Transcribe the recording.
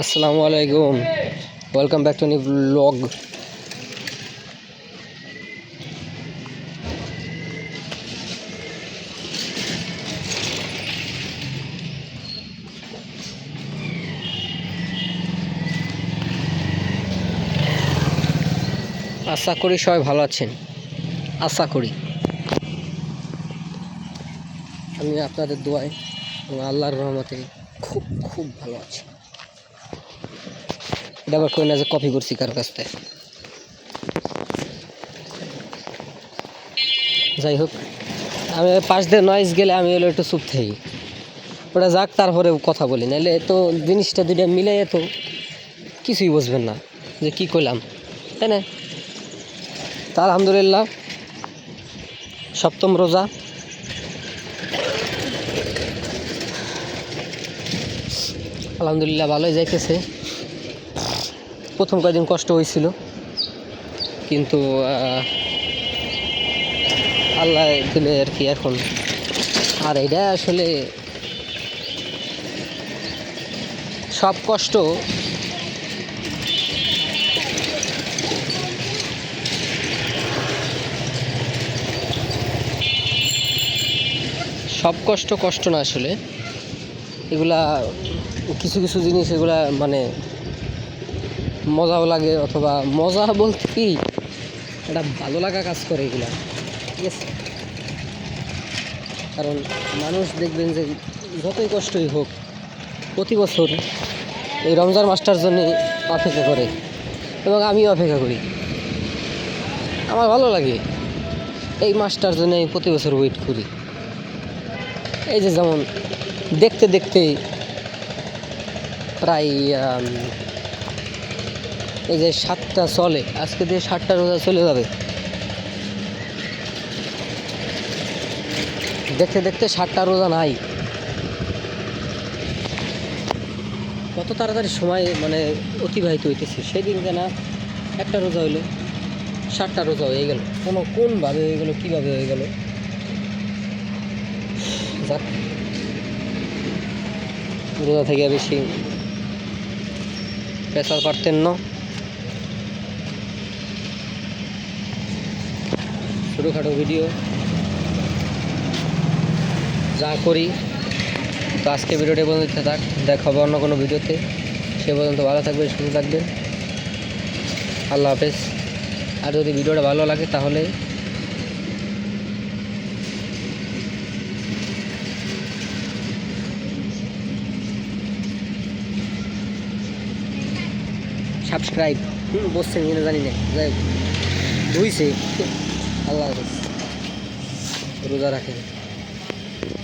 আসসালামু আলাইকুম, welcome back to new blog. আশা করি সবাই ভালো আছেন। আশা করি আমি আপনাদের দোয়ায় এবং আল্লাহর রহমতে খুব খুব ভালো আছি। এটা আবার কই না যে কপি করছি কার কাছ থেকে। যাই হোক, আমি পাশ দিয়ে নয়েজ গেলে আমি হলো একটু চুপ থাকি, ওটা যাক, তারপরে কথা বলি, নাহলে তো জিনিসটা দুইটা মিলে তো কিছুই বুঝবেন না যে কী করলাম, তাই না? তা আলহামদুলিল্লাহ, সপ্তম রোজা। আলহামদুলিল্লাহ ভালোই যাইতেছে। প্রথম কয়েকদিন কষ্ট হয়েছিল, কিন্তু আল্লাহ দিলে আর কি এখন। আর এটা আসলে সব কষ্ট কষ্ট না আসলে, এগুলা কিছু কিছু জিনিস, এগুলা মানে মজাও লাগে, অথবা মজা বলতে কি এটা ভালো লাগা কাজ করে এগুলা, ঠিক আছে? কারণ মানুষ দেখবেন যে যতই কষ্টই হোক প্রতি বছর এই রমজান মাসটার জন্য অপেক্ষা করে, এবং আমিও অপেক্ষা করি। আমার ভালো লাগে এই মাসটার জন্য, আমি প্রতি বছর ওয়েট করি। এই যে যেমন দেখতে দেখতে প্রায় এই যে 7টা চলে, আজকে দিয়ে 7টা রোজা চলে যাবে। দেখতে দেখতে 7টা রোজা নাই। কত তাড়াতাড়ি সময় মানে অতিবাহিত হইতেছে। সেই দিনকে না একটা রোজা হইলো, 7টা রোজা হয়ে গেল। কোনভাবে হয়ে গেলো, কীভাবে হয়ে গেল, যাক, রোজা থেকে বেশি পেশাল পারতেন না। ছোটোখাটো ভিডিও যা করি, তো আজকে ভিডিওটা পর্যন্ত থাক, দেখা হবে অন্য কোনো ভিডিওতে। সে পর্যন্ত ভালো থাকবেন, সুস্থ থাকবেন। আল্লাহ হাফেজ। আর যদি ভিডিওটা ভালো লাগে তাহলে সাবস্ক্রাইব বসছেন কিনা জানি না, যাই ধুইছে। আল্লাহ হাফেজ, রোজা রাখেন।